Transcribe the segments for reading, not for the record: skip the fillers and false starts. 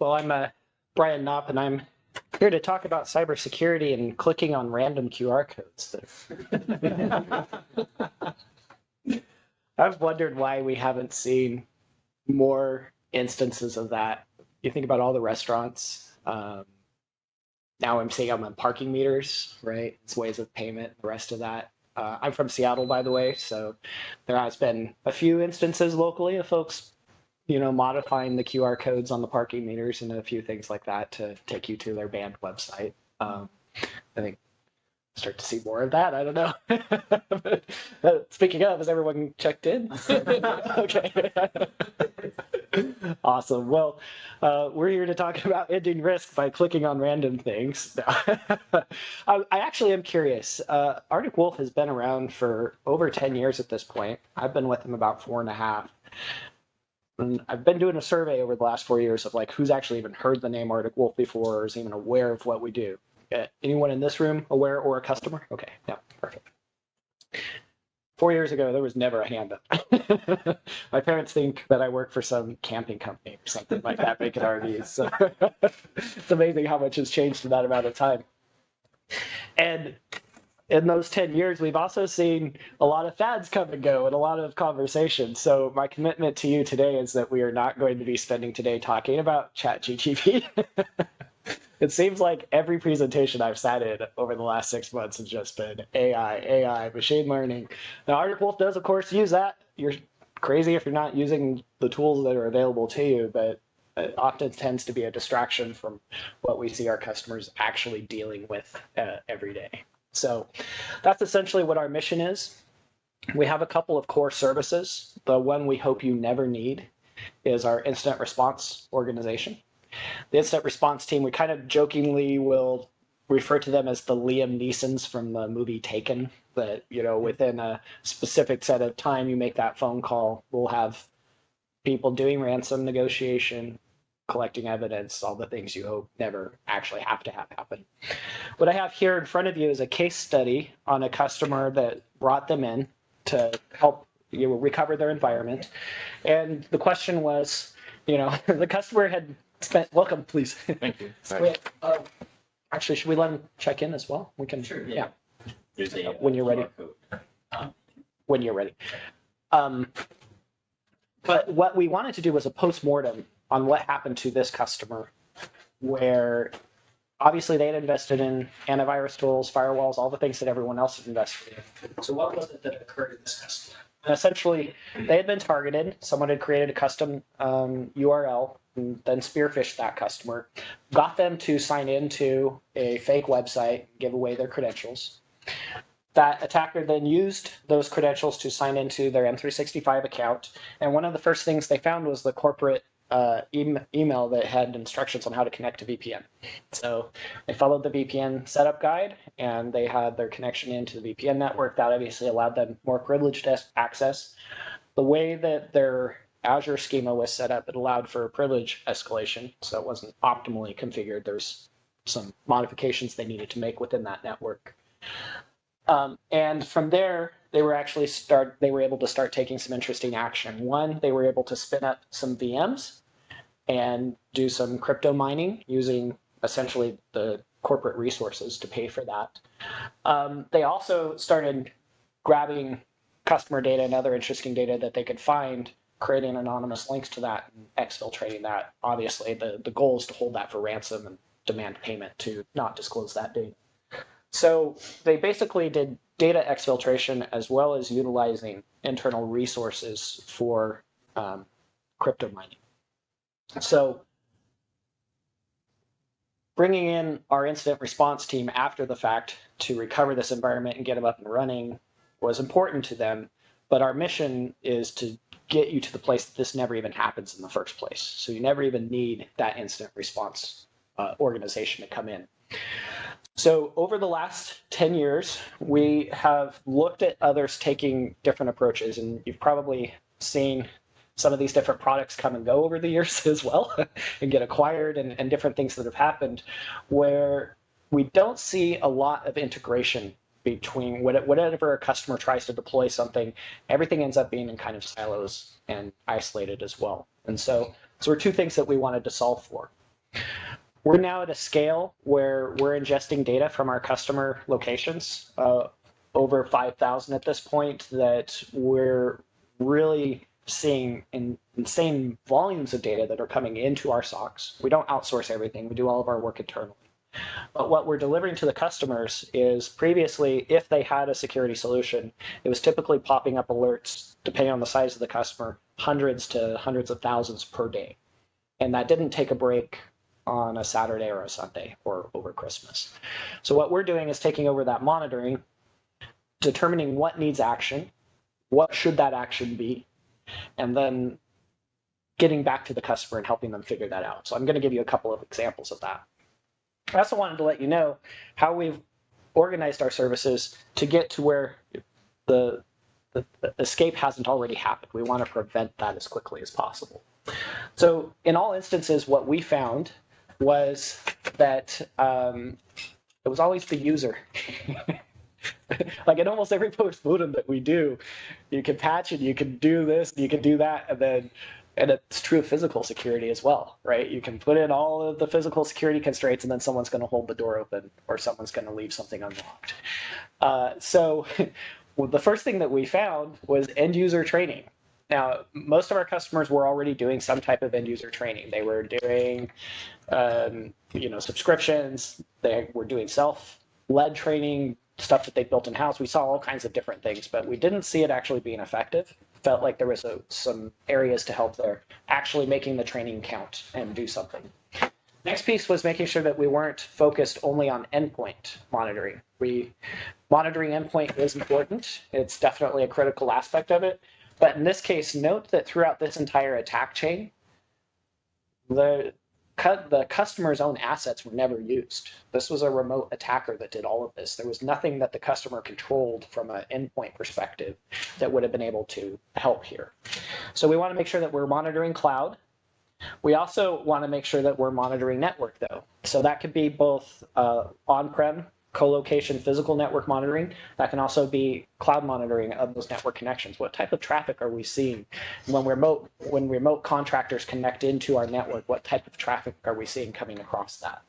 Well, I'm Brian Knopp, and I'm here to talk about cybersecurity and clicking on random QR codes. I've wondered why we haven't seen more instances of that. You think about all the restaurants. Now I'm seeing them on parking meters, right? It's ways of payment, the rest of that. I'm from Seattle, by the way, so there has been a few instances locally of folks modifying the QR codes on the parking meters and a few things like that to take you to their banned website. I think start to see more of that. I don't know. Speaking of, has everyone checked in? Okay. Awesome. Well, we're here to talk about ending risk by clicking on random things. I actually am curious. Arctic Wolf has been around for over 10 years at this point. I've been with them about 4.5. And I've been doing a survey over the last 4 years of like who's actually even heard the name Arctic Wolf before or is even aware of what we do. Anyone in this room aware or a customer? Okay, yeah, perfect. 4 years ago, there was never a hand up. My parents think that I work for some camping company or something like that, making RVs. So it's amazing how much has changed in that amount of time. And in those 10 years, we've also seen a lot of fads come and go and a lot of conversations. So my commitment to you today is that we are not going to be spending today talking about ChatGPT. It seems like every presentation I've sat in over the last 6 months has just been AI, machine learning. Now, Arctic Wolf does, of course, use that. You're crazy if you're not using the tools that are available to you, but it often tends to be a distraction from what we see our customers actually dealing with every day. So that's essentially what our mission is. We have a couple of core services. The one we hope you never need is our incident response organization. The incident response team, we kind of jokingly will refer to them as the Liam Neesons from the movie Taken, that, within a specific set of time you make that phone call, we'll have people doing ransom negotiation, collecting evidence, all the things you hope never actually have to have happen. What I have here in front of you is a case study on a customer that brought them in to help recover their environment. And the question was, the customer had spent, welcome, please. Thank you. Actually, should we let him check in as well? We can. Sure. Yeah. There's a when you're ready. When you're ready. But what we wanted to do was a postmortem on what happened to this customer, where obviously they had invested in antivirus tools, firewalls, all the things that everyone else had invested in. So what was it that occurred in this customer? And essentially, they had been targeted. Someone had created a custom URL and then spearphished that customer, got them to sign into a fake website, give away their credentials. That attacker then used those credentials to sign into their M365 account. And one of the first things they found was the corporate email that had instructions on how to connect to VPN. So they followed the VPN setup guide and they had their connection into the VPN network. That obviously allowed them more privileged access. The way that their Azure schema was set up, it allowed for privilege escalation. So it wasn't optimally configured. There's some modifications they needed to make within that network. And from there, they were able to start taking some interesting action. One, they were able to spin up some VMs and do some crypto mining using essentially the corporate resources to pay for that. They also started grabbing customer data and other interesting data that they could find, creating anonymous links to that and exfiltrating that. Obviously, the goal is to hold that for ransom and demand payment to not disclose that data. So they basically did data exfiltration as well as utilizing internal resources for crypto mining. So bringing in our incident response team after the fact to recover this environment and get them up and running was important to them. But our mission is to get you to the place that this never even happens in the first place. So you never even need that incident response organization to come in. So over the last 10 years, we have looked at others taking different approaches, and you've probably seen some of these different products come and go over the years as well and get acquired and different things that have happened where we don't see a lot of integration between whatever a customer tries to deploy something, everything ends up being in kind of silos and isolated as well. And so there are two things that we wanted to solve for. We're now at a scale where we're ingesting data from our customer locations, over 5,000 at this point, that we're really seeing insane volumes of data that are coming into our SOCs. We don't outsource everything. We do all of our work internally. But what we're delivering to the customers is previously, if they had a security solution, it was typically popping up alerts, depending on the size of the customer, hundreds of thousands per day. And that didn't take a break on a Saturday or a Sunday or over Christmas. So what we're doing is taking over that monitoring, determining what needs action, what should that action be, and then getting back to the customer and helping them figure that out. So I'm going to give you a couple of examples of that. I also wanted to let you know how we've organized our services to get to where the escape hasn't already happened. We want to prevent that as quickly as possible. So in all instances, what we found was that it was always the user. Like in almost every post-mortem that we do, you can patch it, you can do this, you can do that, and it's true of physical security as well, right? You can put in all of the physical security constraints, and then someone's going to hold the door open, or someone's going to leave something unlocked. So well, the first thing that we found was end user training. Now, most of our customers were already doing some type of end user training. They were doing, subscriptions. They were doing self-led training, stuff that they built in-house. We saw all kinds of different things, but we didn't see it actually being effective. Felt like there was some areas to help there, actually making the training count and do something. Next piece was making sure that we weren't focused only on endpoint monitoring. Monitoring endpoint is important. It's definitely a critical aspect of it. But in this case, note that throughout this entire attack chain, the customer's own assets were never used. This was a remote attacker that did all of this. There was nothing that the customer controlled from an endpoint perspective that would have been able to help here. So we want to make sure that we're monitoring cloud. We also want to make sure that we're monitoring network, though. So that could be both on-prem, co-location, physical network monitoring. That can also be cloud monitoring of those network connections. What type of traffic are we seeing when remote contractors connect into our network? What type of traffic are we seeing coming across that?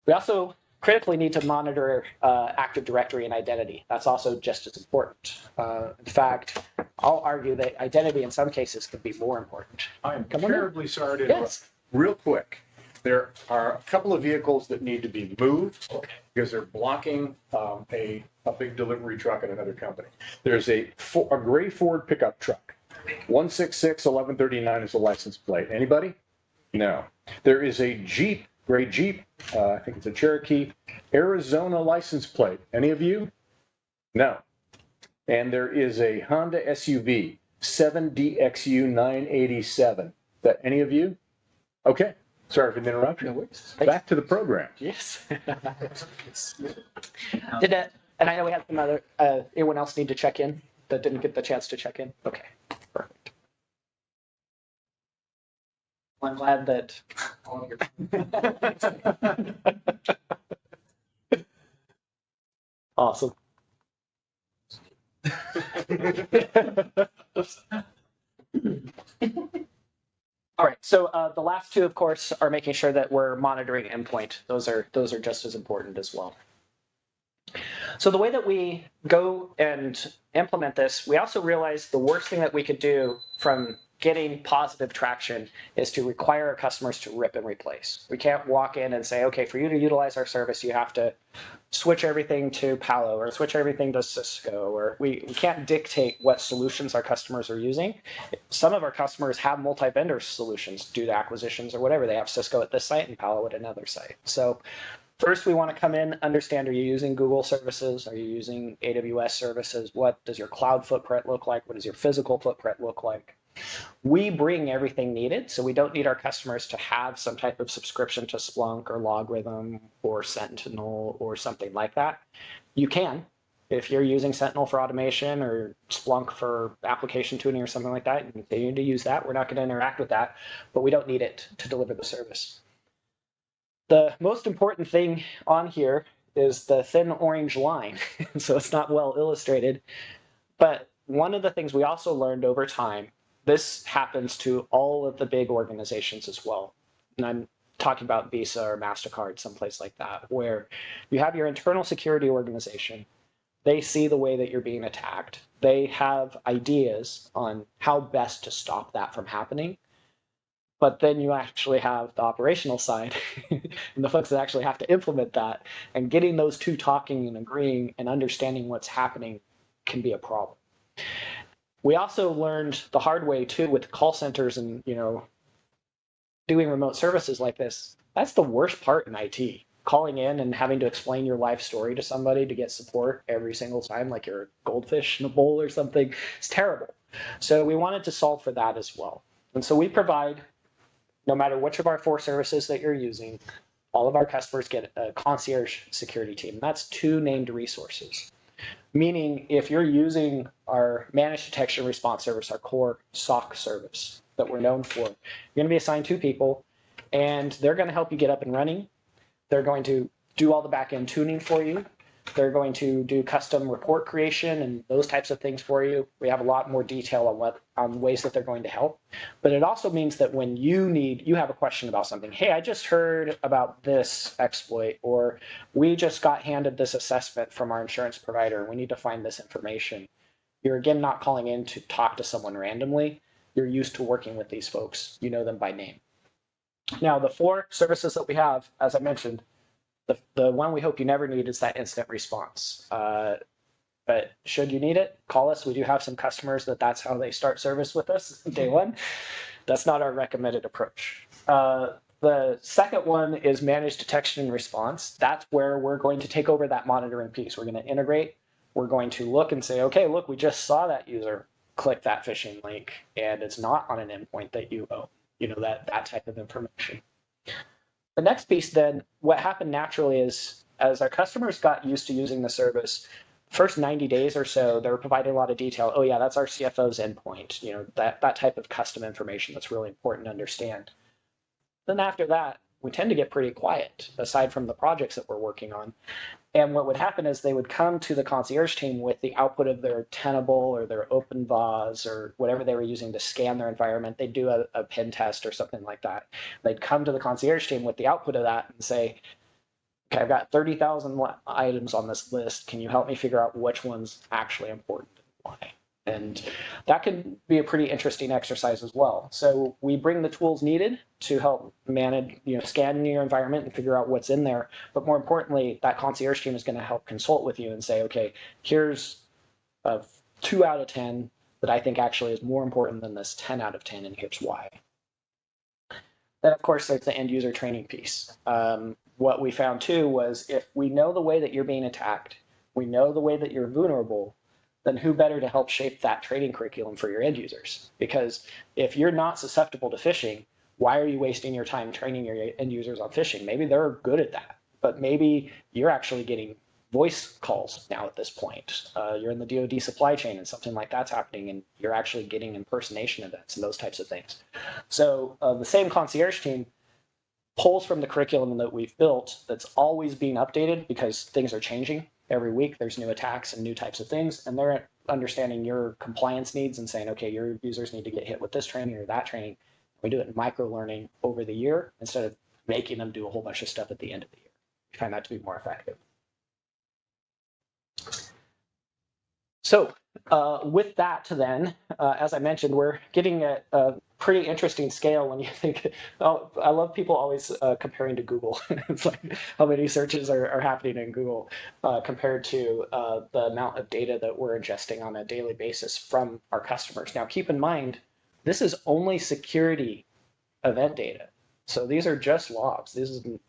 We also critically need to monitor Active Directory and identity. That's also just as important. In fact, I'll argue that identity in some cases could be more important. I'm terribly sorry to interrupt. Yes. Real quick, there are a couple of vehicles that need to be moved because they're blocking a big delivery truck at another company. There's a gray Ford pickup truck. 166-1139 is the license plate. Anybody? No. There is a Jeep, gray Jeep, I think it's a Cherokee, Arizona license plate. Any of you? No. And there is a Honda SUV, 7DXU 987. That any of you? Okay. Sorry for the interruption. No worries. Back to the program. Yes. And I know we had some other, anyone else need to check in that didn't get the chance to check in? Okay, perfect. Well, I'm glad that all of your... Awesome. All right, so the last two, of course, are making sure that we're monitoring endpoint. Those are just as important as well. So the way that we go and implement this, we also realized the worst thing that we could do from getting positive traction is to require our customers to rip and replace. We can't walk in and say, okay, for you to utilize our service, you have to switch everything to Palo or switch everything to Cisco, or we can't dictate what solutions our customers are using. Some of our customers have multi-vendor solutions due to acquisitions or whatever. They have Cisco at this site and Palo at another site. So first, we want to come in, understand, are you using Google services? Are you using AWS services? What does your cloud footprint look like? What does your physical footprint look like? We bring everything needed, so we don't need our customers to have some type of subscription to Splunk or Logarithm or Sentinel or something like that. You can. If you're using Sentinel for automation or Splunk for application tuning or something like that, you can continue to use that. We're not going to interact with that, but we don't need it to deliver the service. The most important thing on here is the thin orange line, so it's not well illustrated. But one of the things we also learned over time, this happens to all of the big organizations as well. And talking about Visa or MasterCard, someplace like that, where you have your internal security organization. They see the way that you're being attacked. They have ideas on how best to stop that from happening. But then you actually have the operational side and the folks that actually have to implement that. And getting those two talking and agreeing and understanding what's happening can be a problem. We also learned the hard way too with call centers and, doing remote services like this. That's the worst part in IT. Calling in and having to explain your life story to somebody to get support every single time, like you're a goldfish in a bowl or something, it's terrible. So we wanted to solve for that as well. And so we provide, no matter which of our 4 services that you're using, all of our customers get a concierge security team. That's 2 named resources. Meaning if you're using our managed detection and response service, our core SOC service that we're known for, you're going to be assigned 2 people, and they're going to help you get up and running. They're going to do all the back-end tuning for you. They're going to do custom report creation and those types of things for you. We have a lot more detail on ways that they're going to help. But it also means that when you have a question about something, hey, I just heard about this exploit, or we just got handed this assessment from our insurance provider. We need to find this information. You're again not calling in to talk to someone randomly. You're used to working with these folks. You know them by name. Now, the 4 services that we have, as I mentioned, the one we hope you never need is that incident response. But should you need it, call us. We do have some customers that's how they start service with us day one. That's not our recommended approach. The second one is managed detection and response. That's where we're going to take over that monitoring piece. We're going to integrate. We're going to look and say, okay, look, we just saw that user click that phishing link, and it's not on an endpoint that you own. That type of information. The next piece then, what happened naturally is as our customers got used to using the service, first 90 days or so, they were providing a lot of detail. Oh yeah, that's our CFO's endpoint. That type of custom information that's really important to understand. Then after that, we tend to get pretty quiet, aside from the projects that we're working on. And what would happen is they would come to the concierge team with the output of their Tenable or their OpenVAS or whatever they were using to scan their environment. They'd do a pen test or something like that. They'd come to the concierge team with the output of that and say, okay, I've got 30,000 items on this list. Can you help me figure out which one's actually important and why? And that can be a pretty interesting exercise as well. So we bring the tools needed to help manage, scan your environment and figure out what's in there. But more importantly, that concierge team is going to help consult with you and say, okay, here's a 2 out of 10 that I think actually is more important than this 10 out of 10, and here's why. Then, of course, there's the end user training piece. What we found too was if we know the way that you're being attacked, we know the way that you're vulnerable, then who better to help shape that training curriculum for your end users? Because if you're not susceptible to phishing, why are you wasting your time training your end users on phishing? Maybe they're good at that, but maybe you're actually getting voice calls now at this point. You're in the DoD supply chain and something like that's happening, and you're actually getting impersonation events and those types of things. So the same concierge team pulls from the curriculum that we've built that's always being updated because things are changing. Every week there's new attacks and new types of things, and they're understanding your compliance needs and saying, okay, your users need to get hit with this training or that training. We do it in micro-learning over the year instead of making them do a whole bunch of stuff at the end of the year. We find that to be more effective. So with that then, as I mentioned, we're getting at a pretty interesting scale when you think, I love people always comparing to Google. It's like how many searches are happening in Google compared to the amount of data that we're ingesting on a daily basis from our customers. Now, keep in mind, this is only security event data. So these are just logs.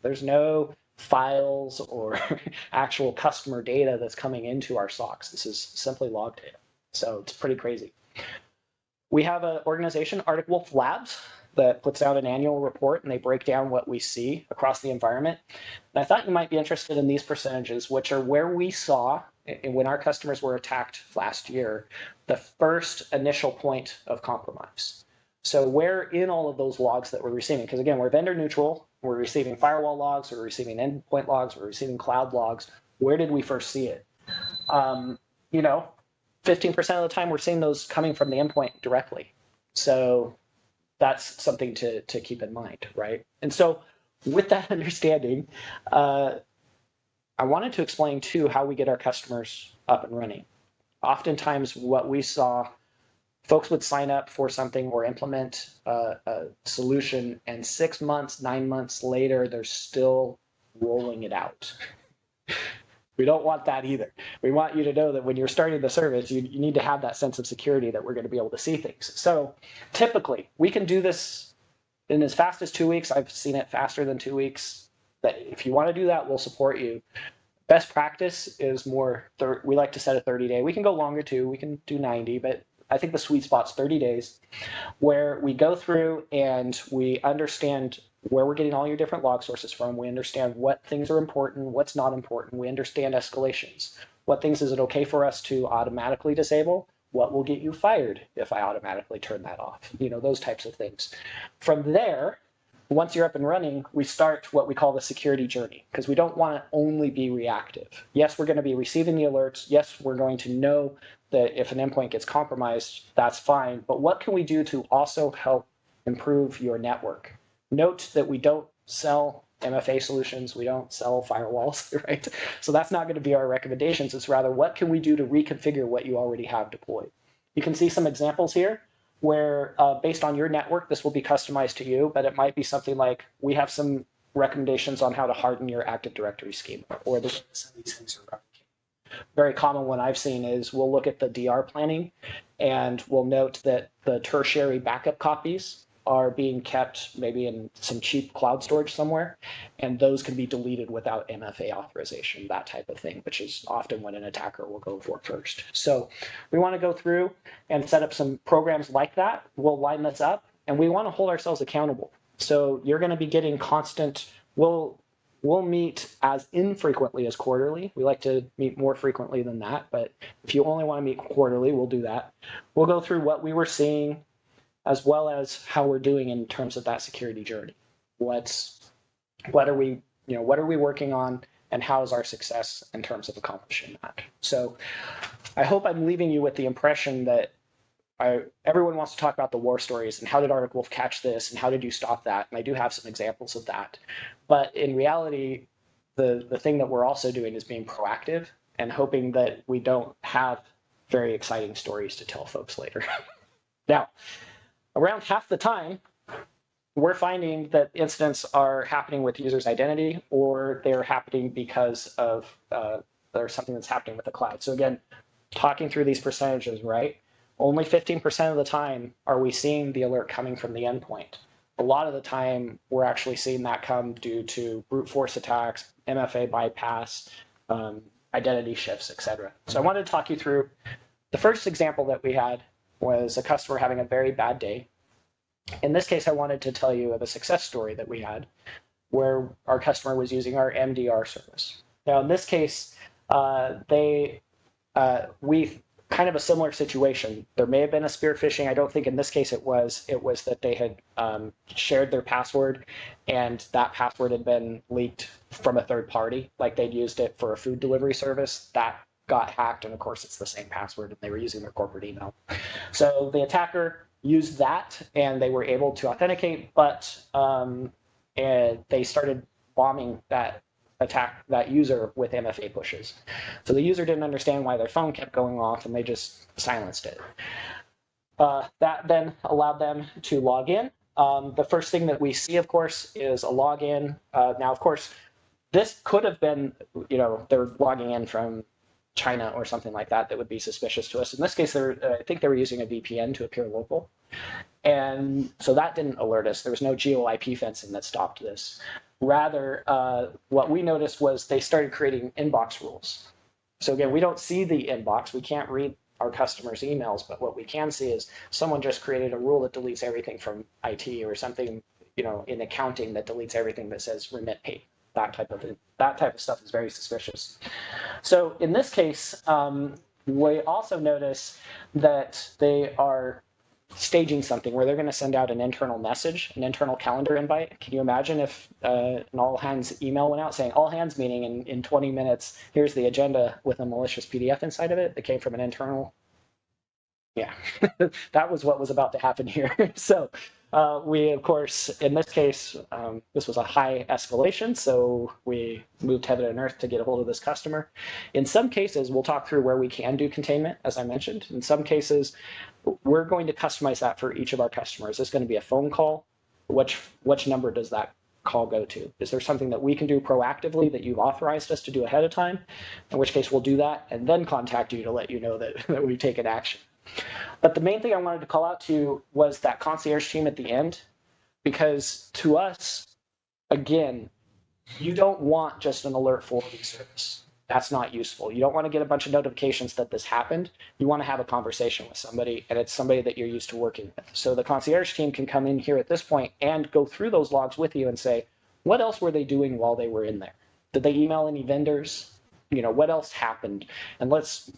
There's no files or actual customer data that's coming into our SOCs. This is simply log data. So it's pretty crazy. We have an organization, Arctic Wolf Labs, that puts out an annual report, and they break down what we see across the environment. And I thought you might be interested in these percentages, which are where we saw, when our customers were attacked last year, the first initial point of compromise. So where in all of those logs that we're receiving, because again, we're vendor neutral, we're receiving firewall logs, we're receiving endpoint logs, we're receiving cloud logs. Where did we first see it? 15% of the time we're seeing those coming from the endpoint directly. So that's something to keep in mind, right? And so with that understanding, I wanted to explain too how we get our customers up and running. Oftentimes, what we saw, folks would sign up for something or implement a solution, and 6 months, 9 months later, they're still rolling it out. We don't want that either. We want you to know that when you're starting the service, you need to have that sense of security that we're going to be able to see things. So typically, we can do this in as fast as 2 weeks. I've seen it faster than 2 weeks. But if you want to do that, we'll support you. Best practice is more, we like to set a 30-day. We can go longer too. We can do 90, but I think the sweet spot's 30 days, where we go through and we understand where we're getting all your different log sources from. We understand what things are important, what's not important. We understand escalations. What things is it okay for us to automatically disable? What will get you fired if I automatically turn that off? Those types of things. From there, once you're up and running, we start what we call the security journey, because we don't want to only be reactive. Yes, we're going to be receiving the alerts. Yes, we're going to know that if an endpoint gets compromised, that's fine. But what can we do to also help improve your network? Note that we don't sell MFA solutions. We don't sell firewalls, right? So that's not going to be our recommendations. It's rather, what can we do to reconfigure what you already have deployed? You can see some examples here where based on your network, this will be customized to you, but it might be something like, we have some recommendations on how to harden your Active Directory schema, or the way some of these things are replicated. Very common one I've seen is we'll look at the DR planning and we'll note that the tertiary backup copies are being kept maybe in some cheap cloud storage somewhere, and those can be deleted without MFA authorization, that type of thing, which is often what an attacker will go for first. So we want to go through and set up some programs like that. We'll line this up, and we want to hold ourselves accountable. So you're going to be getting constant, we'll meet as infrequently as quarterly. We like to meet more frequently than that, but if you only want to meet quarterly, we'll do that. We'll go through what we were seeing, as well as how we're doing in terms of that security journey. What are we working on, and how is our success in terms of accomplishing that? So I hope I'm leaving you with the impression that everyone wants to talk about the war stories and how did Arctic Wolf catch this and how did you stop that? And I do have some examples of that. But in reality, the thing that we're also doing is being proactive and hoping that we don't have very exciting stories to tell folks later. Now, around half the time, we're finding that incidents are happening with user's identity, or they're happening because of there's something that's happening with the cloud. So again, talking through these percentages, right? Only 15% of the time are we seeing the alert coming from the endpoint. A lot of the time, we're actually seeing that come due to brute force attacks, MFA bypass, identity shifts, et cetera. So I wanted to talk you through the first example that we had was a customer having a very bad day. In this case, I wanted to tell you of a success story that we had where our customer was using our MDR service. Now, in this case, we kind of a similar situation. There may have been a spear phishing. I don't think in this case it was. It was that they had shared their password, and that password had been leaked from a third party, like they'd used it for a food delivery service. That got hacked, and of course it's the same password, and they were using their corporate email. So the attacker used that, and they were able to authenticate, but they started bombing that user with MFA pushes. So the user didn't understand why their phone kept going off, and they just silenced it. That then allowed them to log in. The first thing that we see, of course, is a login. Now, of course, this could have been, they're logging in from China or something like that would be suspicious to us. In this case, I think they were using a VPN to appear local. And so that didn't alert us. There was no geo IP fencing that stopped this. Rather, what we noticed was they started creating inbox rules. So again, we don't see the inbox. We can't read our customers' emails, but what we can see is someone just created a rule that deletes everything from IT, or something, in accounting that deletes everything that says remit pay. That type of stuff is very suspicious. So in this case, we also notice that they are staging something where they're going to send out an internal message, an internal calendar invite. Can you imagine if an all hands email went out saying all hands meeting in 20 minutes, here's the agenda with a malicious PDF inside of it that came from an internal Yeah, that was what was about to happen here. So we, of course, in this case, this was a high escalation. So we moved heaven and earth to get a hold of this customer. In some cases, we'll talk through where we can do containment, as I mentioned. In some cases, we're going to customize that for each of our customers. It's going to be a phone call. Which number does that call go to? Is there something that we can do proactively that you've authorized us to do ahead of time? In which case, we'll do that and then contact you to let you know that we've taken action. But the main thing I wanted to call out to was that concierge team at the end, because to us, again, you don't want just an alert forwarding service. That's not useful. You don't want to get a bunch of notifications that this happened. You want to have a conversation with somebody, and it's somebody that you're used to working with. So the concierge team can come in here at this point and go through those logs with you and say, what else were they doing while they were in there? Did they email any vendors? What else happened? And let's,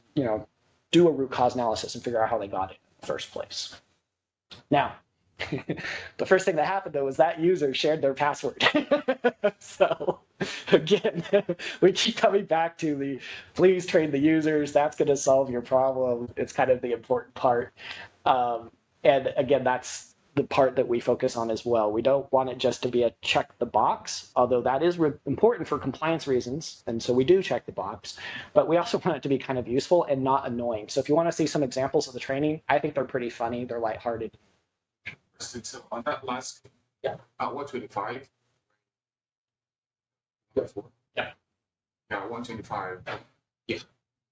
do a root cause analysis and figure out how they got it in the first place. Now, the first thing that happened though was that user shared their password. So again, we keep coming back to the please train the users. That's going to solve your problem. It's kind of the important part. And again, that's the part that we focus on as well. We don't want it just to be a check the box, although that is important for compliance reasons. And so we do check the box, but we also want it to be kind of useful and not annoying. So if you want to see some examples of the training, I think they're pretty funny. They're lighthearted. So on that last, Yeah. 125. Yeah. Yeah, 125. Yeah.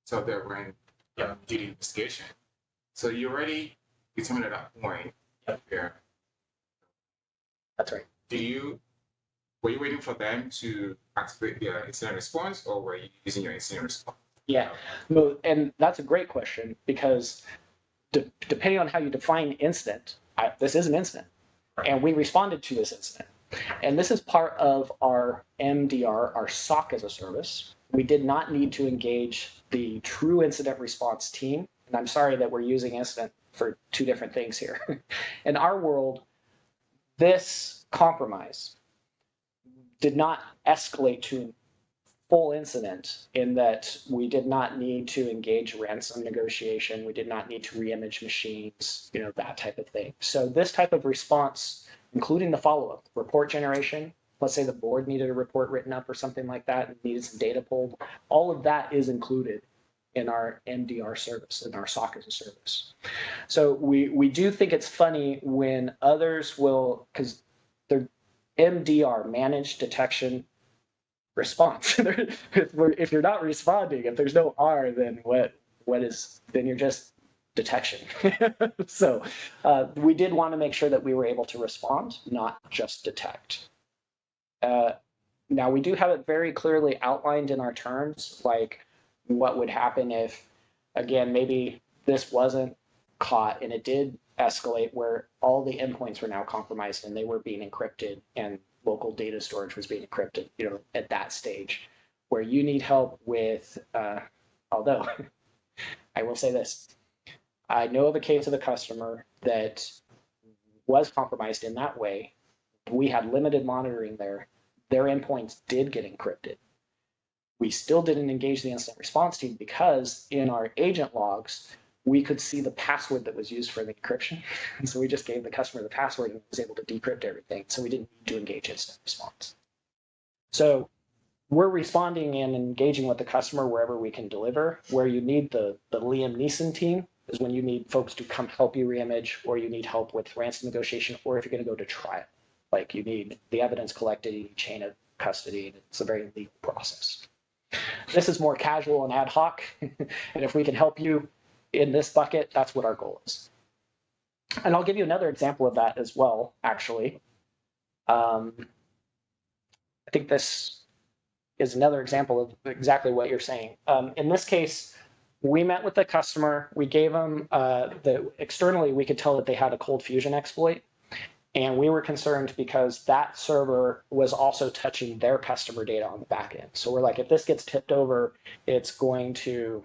So they ran did the investigation. So you already determined at that point. Yeah. That's right. Were you waiting for them to activate their incident response, or were you using your incident response? Yeah, no, and that's a great question because depending on how you define incident, this is an incident, and we responded to this incident. And this is part of our MDR, our SOC as a service. We did not need to engage the true incident response team. And I'm sorry that we're using incident for two different things here. In our world, this compromise did not escalate to full incident in that we did not need to engage ransom negotiation. We did not need to reimage machines, that type of thing. So this type of response, including the follow-up, report generation, let's say the board needed a report written up or something like that and needed some data pulled, all of that is included in our MDR service, in our SOC as a service. So we do think it's funny when others will, because they're MDR, managed detection response. If you're not responding, if there's no R, then then you're just detection. So we did want to make sure that we were able to respond, not just detect. Now we do have it very clearly outlined in our terms, like what would happen if, again, maybe this wasn't caught and it did escalate where all the endpoints were now compromised and they were being encrypted and local data storage was being encrypted, at that stage where you need help with, although I will say this, I know of a case of a customer that was compromised in that way. We had limited monitoring there. Their endpoints did get encrypted. We still didn't engage the incident response team because in our agent logs, we could see the password that was used for the encryption. And so we just gave the customer the password and was able to decrypt everything. So we didn't need to engage incident response. So we're responding and engaging with the customer wherever we can deliver. Where you need the Liam Neeson team is when you need folks to come help you reimage, or you need help with ransom negotiation, or if you're going to go to trial. Like you need the evidence collected, you need chain of custody. It's a very legal process. This is more casual and ad hoc. And if we can help you in this bucket, that's what our goal is. And I'll give you another example of that as well, actually. I think this is another example of exactly what you're saying. In this case, we met with the customer. We gave them externally, we could tell that they had a cold fusion exploit. And we were concerned because that server was also touching their customer data on the back end. So we're like, if this gets tipped over, it's going to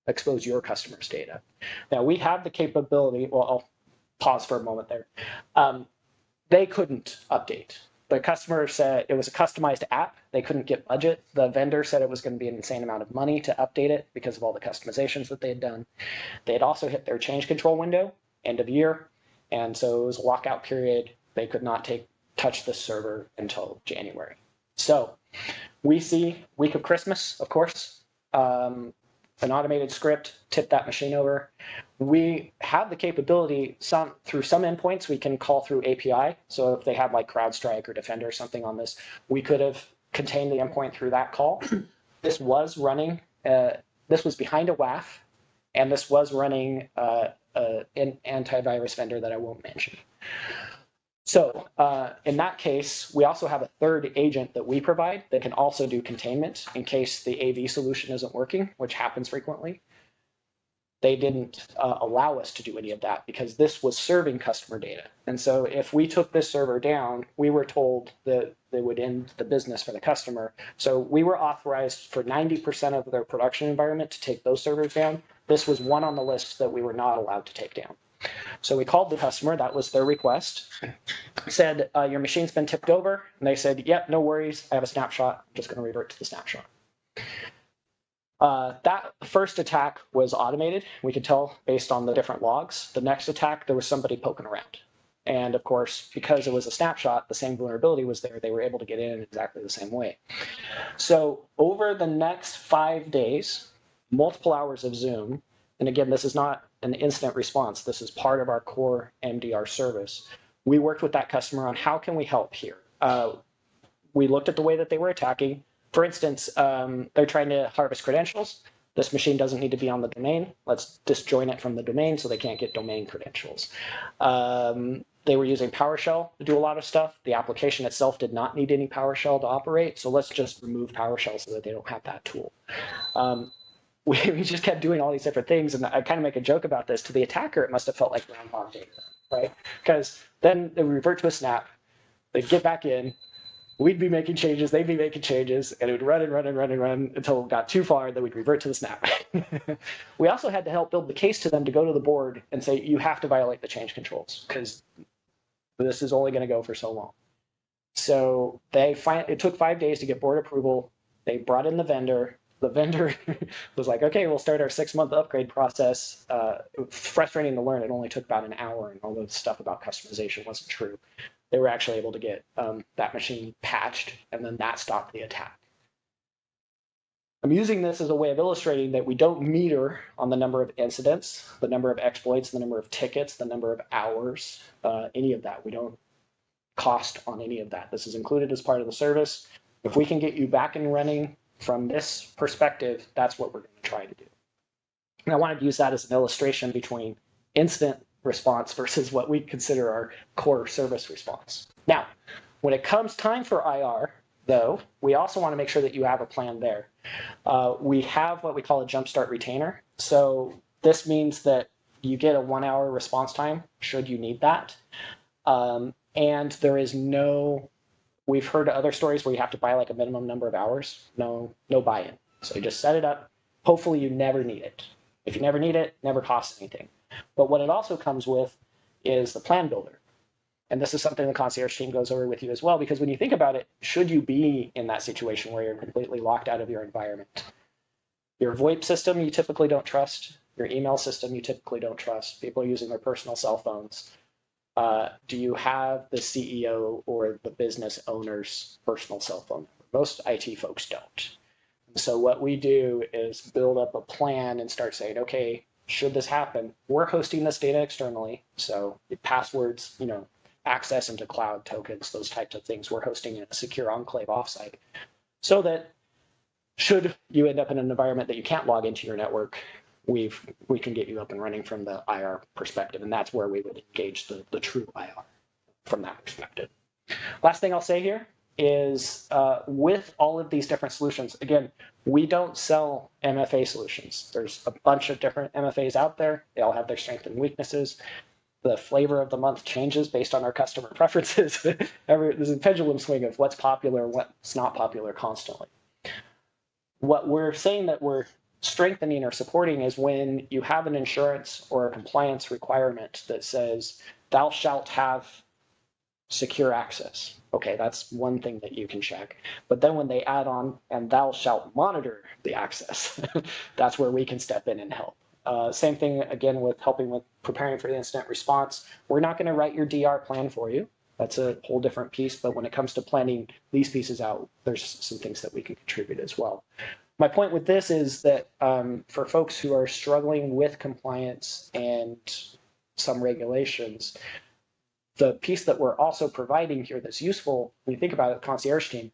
expose your customer's data. Now we have the capability, well, I'll pause for a moment there. They couldn't update. the customer said it was a customized app. They couldn't get budget. The vendor said it was going to be an insane amount of money to update it because of all the customizations that they had done. They had also hit their change control window, end of year. And so it was a lockout period. They could not touch the server until January. So we see week of Christmas, of course, an automated script tipped that machine over. We have the capability, through some endpoints, we can call through API. So if they had like CrowdStrike or Defender or something on this, we could have contained the endpoint through that call. This was running, this was behind a WAF, and this was running an antivirus vendor that I won't mention. So in that case, we also have a third agent that we provide that can also do containment in case the AV solution isn't working, which happens frequently. They didn't allow us to do any of that because this was serving customer data. And so if we took this server down, we were told that they would end the business for the customer. So we were authorized for 90% of their production environment to take those servers down. This was one on the list that we were not allowed to take down. So we called the customer, that was their request, said, your machine's been tipped over. And they said, yep, no worries, I have a snapshot, I'm just gonna revert to the snapshot. That first attack was automated. We could tell based on the different logs. The next attack, there was somebody poking around. And of course, because it was a snapshot, the same vulnerability was there. They were able to get in exactly the same way. So over the next 5 days, multiple hours of Zoom, and again, this is not an incident response. This is part of our core MDR service. We worked with that customer on how can we help here. We looked at the way that they were attacking. For instance, they're trying to harvest credentials. This machine doesn't need to be on the domain. Let's disjoin it from the domain so they can't get domain credentials. They were using PowerShell to do a lot of stuff. The application itself did not need any PowerShell to operate, so let's just remove PowerShell so that they don't have that tool. We just kept doing all these different things, and I kind of make a joke about this. To the attacker, it must have felt like Groundhog Day, right? Because then they would revert to a snap, they'd get back in, we'd be making changes, they'd be making changes, and it would run and run and run and run until it got too far, then we'd revert to the snap. We also had to help build the case to them to go to the board and say, you have to violate the change controls, because this is only going to go for so long. So it took 5 days to get board approval. They brought in the vendor. The vendor was like, okay, we'll start our 6-month upgrade process. It was frustrating to learn. It only took about an hour, and all the stuff about customization wasn't true. They were actually able to get that machine patched, and then that stopped the attack. I'm using this as a way of illustrating that we don't meter on the number of incidents, the number of exploits, the number of tickets, the number of hours, any of that. We don't cost on any of that. This is included as part of the service. If we can get you back and running from this perspective, that's what we're going to try to do. And I wanted to use that as an illustration between incident response versus what we consider our core service response. Now, when it comes time for IR, though, we also want to make sure that you have a plan there. We have what we call a jumpstart retainer. So this means that you get a 1-hour response time should you need that. And there is we've heard other stories where you have to buy like a minimum number of hours. No buy-in. So you just set it up. Hopefully you never need it. If you never need it, never costs anything. But what it also comes with is the plan builder. And this is something the concierge team goes over with you as well, because when you think about it, should you be in that situation where you're completely locked out of your environment? Your VoIP system, you typically don't trust. Your email system, you typically don't trust. People are using their personal cell phones. Do you have the CEO or the business owner's personal cell phone number? Most IT folks don't. So what we do is build up a plan and start saying, okay, should this happen, we're hosting this data externally. So passwords, access into cloud tokens, those types of things, we're hosting in a secure enclave offsite. So that should you end up in an environment that you can't log into your network, we can get you up and running from the IR perspective. And that's where we would engage the true IR from that perspective. Last thing I'll say here is with all of these different solutions, again, we don't sell MFA solutions. There's a bunch of different MFAs out there. They all have their strengths and weaknesses. The flavor of the month changes based on our customer preferences. There's a pendulum swing of what's popular and what's not popular constantly. What we're saying that we're strengthening or supporting is when you have an insurance or a compliance requirement that says thou shalt have secure access. Okay, that's one thing that you can check. But then when they add on, and thou shalt monitor the access, that's where we can step in and help. Same thing again with helping with preparing for the incident response. We're not going to write your DR plan for you. That's a whole different piece. But when it comes to planning these pieces out, there's some things that we can contribute as well. My point with this is that for folks who are struggling with compliance and some regulations, the piece that we're also providing here that's useful, when you think about it, concierge team,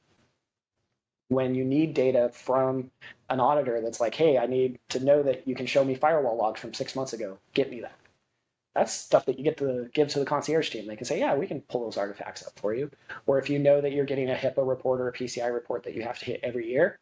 when you need data from an auditor that's like, hey, I need to know that you can show me firewall logs from 6 months ago, get me that. That's stuff that you get to give to the concierge team. They can say, yeah, we can pull those artifacts up for you. Or if you know that you're getting a HIPAA report or a PCI report that you have to hit every year,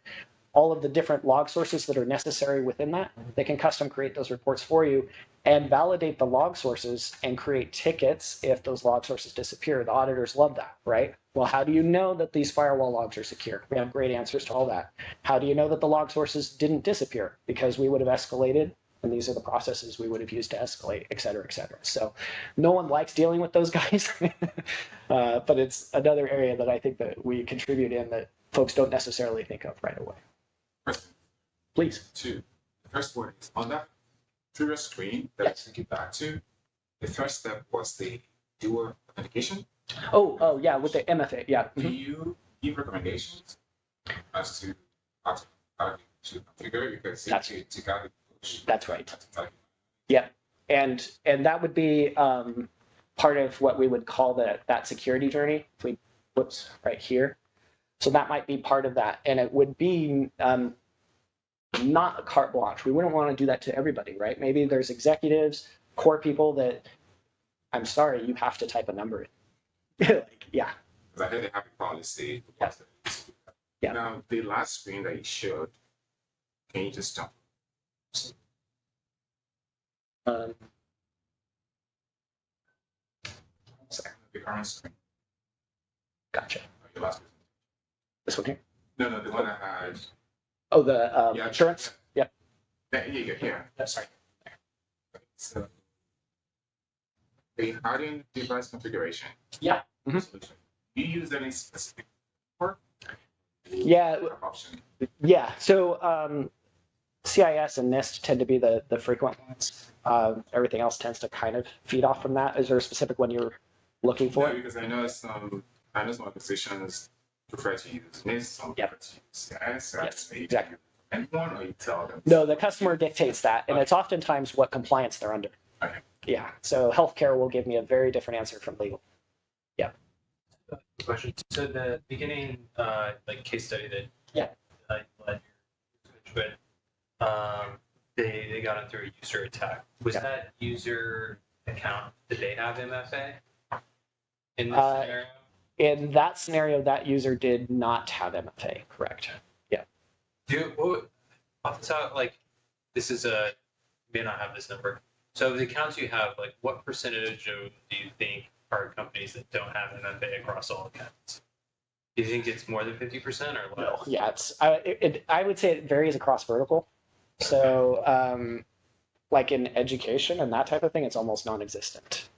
all of the different log sources that are necessary within that, they can custom create those reports for you and validate the log sources and create tickets if those log sources disappear. The auditors love that, right? Well, how do you know that these firewall logs are secure? We have great answers to all that. How do you know that the log sources didn't disappear? Because we would have escalated, and these are the processes we would have used to escalate, et cetera, et cetera. So no one likes dealing with those guys, but it's another area that I think that we contribute in that folks don't necessarily think of right away. Please. Two. The first one is on that previous screen that I took you back to. The first step was the dual authentication. Oh, yeah, with the MFA, yeah. Do you give recommendations as to how to configure it? Because That's- to gather That's right. Yeah, and that would be part of what we would call that security journey. If we, whoops, right here. So that might be part of that, and it would be not a carte blanche. We wouldn't want to do that to everybody, right? Maybe there's executives, core people that, I'm sorry, you have to type a number in. Like, yeah. Because I heard they have a policy. Yeah. Yeah. Now, the last screen that you showed, can you just jump? Sorry. The current screen. Gotcha. Your last screen. This one here? No, the one that had. Oh, the insurance? Yeah. Here you go, here. That's right. So, the hardened device configuration. Yeah. Mhm. Solution. Do you use any specific for? Yeah. Option. Yeah. So CIS and NIST tend to be the frequent ones. Everything else tends to kind of feed off from that. Is there a specific one you're looking for? No, because I know some organizations prefer to use NIST, some Yep. prefer to use CIS. Yes, exactly. Anyone, or you tell them? No, the customer dictates that, and it's oftentimes what compliance they're under. Okay. Yeah. So healthcare will give me a very different answer from legal. Yeah. Question. So the beginning, like case study that Yeah. you led your with, they got it through a user attack. Was Yeah. that user account? Did they have MFA in this scenario? In that scenario, that user did not have MFA. Correct. Off the top, like this is may not have this number. So of the accounts you have, like what percentage do you think are companies that don't have MFA across all accounts? Do you think it's more than 50% or less? No. Yeah. I would say it varies across vertical. So like in education and that type of thing, it's almost non-existent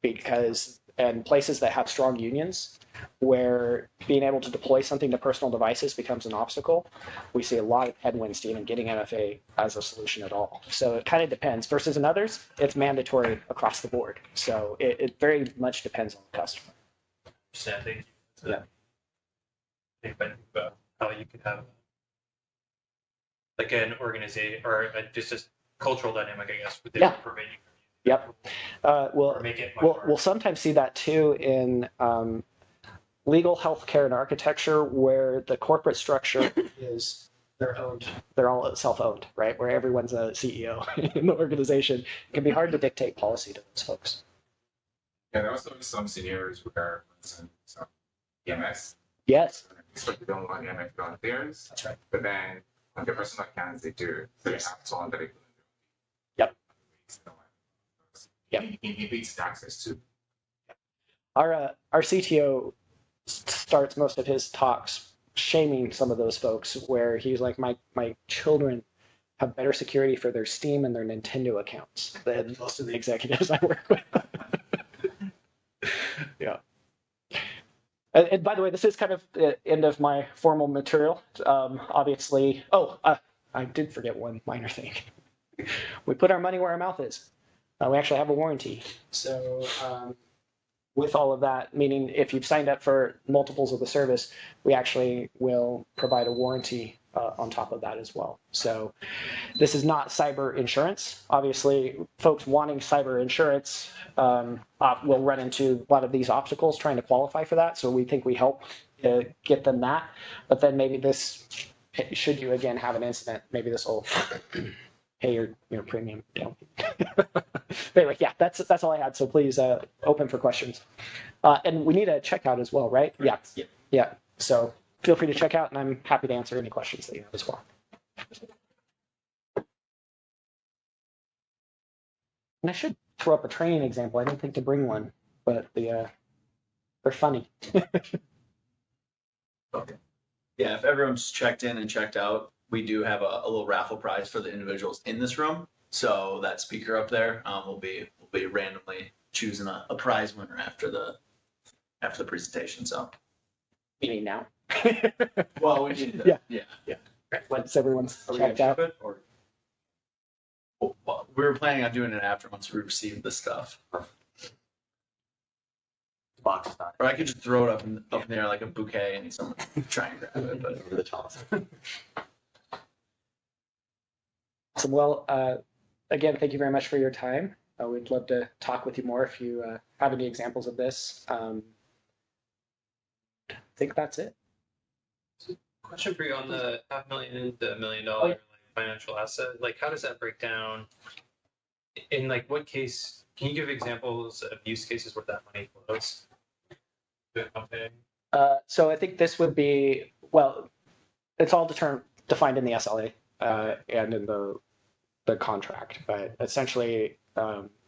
because and places that have strong unions where being able to deploy something to personal devices becomes an obstacle, we see a lot of headwinds to even getting MFA as a solution at all. So it kind of depends. Versus in others, it's mandatory across the board. So it very much depends on the customer. Thank you. Yeah. Think about how you could have like an organization or just a cultural dynamic, I guess, with Yeah. prevent you. Yep. Or make it much We'll sometimes see that too in legal, healthcare, and architecture, where the corporate structure is they're all self-owned, right? Where everyone's a CEO in the organization. It can be hard to dictate policy to those folks. Yeah, there was always some scenarios where, for instance, EMS. Yes, Expect they don't want EMS on theirs, that's right. but then on their personal accounts they do. So Yes. they have someone that they can. Yep. Yep. Inhibits access to. Our CTO starts most of his talks shaming some of those folks, where he's like, my children have better security for their Steam and their Nintendo accounts than most of the executives I work with. Yeah. And by the way, this is kind of the end of my formal material. Obviously, I did forget one minor thing. We put our money where our mouth is. We actually have a warranty. So with all of that, meaning if you've signed up for multiples of the service, we actually will provide a warranty on top of that as well. So this is not cyber insurance. Obviously, folks wanting cyber insurance will run into a lot of these obstacles trying to qualify for that. So we think we help get them that. But then maybe this, should you again have an incident, maybe this will pay your premium down. Anyway, yeah, that's all I had. So please open for questions. And we need a checkout as well, right? Yeah. Yeah. So feel free to check out, and I'm happy to answer any questions that you have as well. And I should throw up a training example. I didn't think to bring one, but they're funny. Okay. Yeah, if everyone's checked in and checked out, we do have a little raffle prize for the individuals in this room. So that speaker up there will be randomly choosing a prize winner after the presentation. So Meaning now. well, we need to, yeah. Once everyone's Are we gonna checked out. ship it, or well, we were planning on doing it after once we received the stuff. Box is not Or I could just throw it up in there like a bouquet and someone try and grab it. But over the top. So, well, again, thank you very much for your time. We'd love to talk with you more if you have any examples of this. I think that's it. Question for you on the $500,000 to $1 million like, financial asset. Like, how does that break down? In like what case? Can you give examples of use cases where that money flows to a company? So I think this would be, well, it's all defined in the SLA and in the contract, but essentially,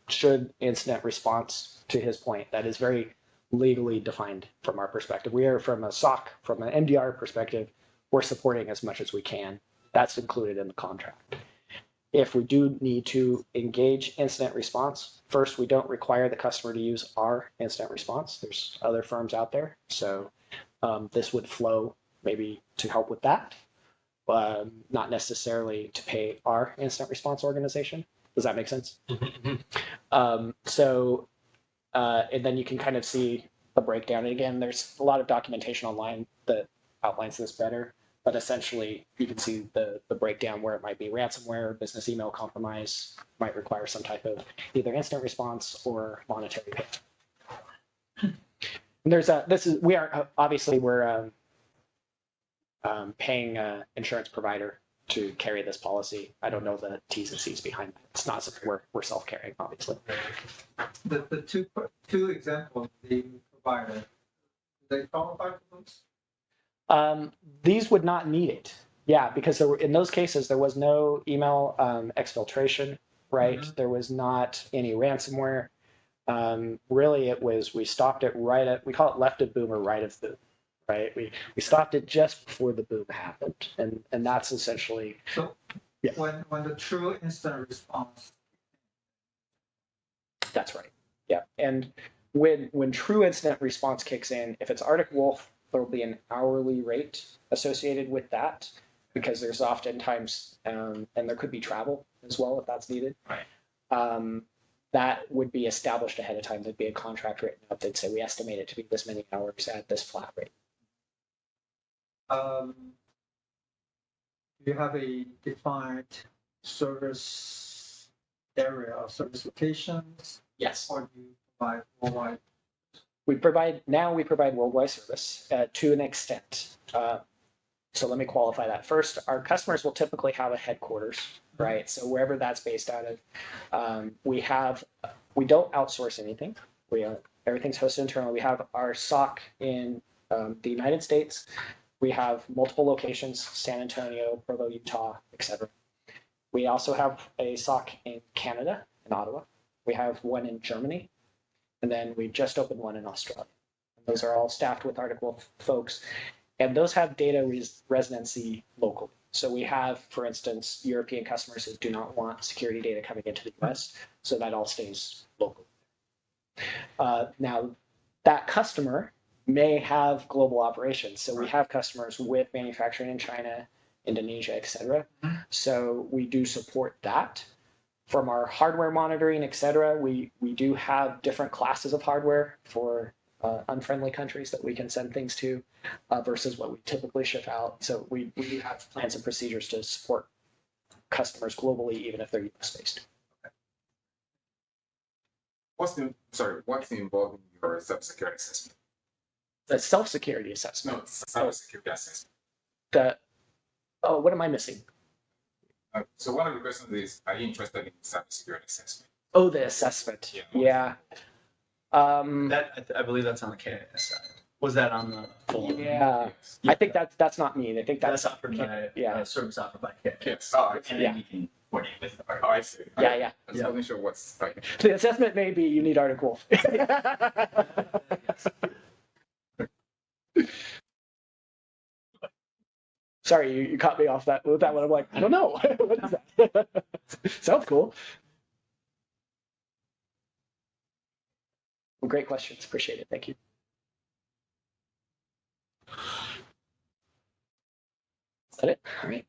should incident response, to his point, that is very legally defined from our perspective. We are from a SOC, from an MDR perspective, we're supporting as much as we can. That's included in the contract. If we do need to engage incident response, first, we don't require the customer to use our incident response. There's other firms out there. So this would flow maybe to help with that, not necessarily to pay our incident response organization. Does that make sense? And then you can kind of see the breakdown. And again, there's a lot of documentation online that outlines this better. But essentially, you can see the breakdown where it might be ransomware, business email compromise, might require some type of either instant response or monetary pay. And there's we're paying an insurance provider to carry this policy. I don't know the T's and C's behind that. It's not something we're self-carrying, obviously. The two examples the provider, do they qualify for those? These would not need it. Yeah, because in those cases, there was no email exfiltration, right? Mm-hmm. There was not any ransomware. Really, we stopped it right at, we call it left of boom or right of boom, right? We stopped it just before the boom happened. And that's essentially. So yeah. When the true instant response. That's right. Yeah. And when true incident response kicks in, if it's Arctic Wolf, there will be an hourly rate associated with that, because there's oftentimes, and there could be travel as well if that's needed. Right. That would be established ahead of time. There'd be a contract written up. They'd say, we estimate it to be this many hours at this flat rate. Do you have a defined service area or service locations? Yes. Or do you provide worldwide? We provide worldwide service to an extent. So let me qualify that. First, our customers will typically have a headquarters, right? So wherever that's based out of, we don't outsource anything. Everything's hosted internally. We have our SOC in the United States. We have multiple locations: San Antonio, Provo, Utah, etc. We also have a SOC in Canada, in Ottawa. We have one in Germany. And then we just opened one in Australia. And those are all staffed with Arctic Wolf folks. And those have data residency locally. So we have, for instance, European customers who do not want security data coming into the US. So that all stays local. Now, that customer may have global operations. So we have customers with manufacturing in China, Indonesia, et cetera. So we do support that. From our hardware monitoring, et cetera, we do have different classes of hardware for unfriendly countries that we can send things to versus what we typically ship out. So we do have plans and procedures to support customers globally, even if they're US-based. What's involved in your cybersecurity assessment? The self-security assessment. No, cybersecurity assessment. What am I missing? So one of the questions is, are you interested in cybersecurity assessment? Oh, the assessment. Yeah. That, I believe that's on the KIS side. Was that on the full? Yeah. I think that's not me. I think That's that's offered by, yeah. service offered by KIS. Yes. Oh, I see. And then we can coordinate with our. Oh, I see. Yeah. I just wasn't sure what's like. The assessment may be you need Arctic Wolf. Sorry, you caught me off with that one. I'm like, I don't know. What is that? Sounds cool. Well, great questions. Appreciate it. Thank you. Is that it? All right.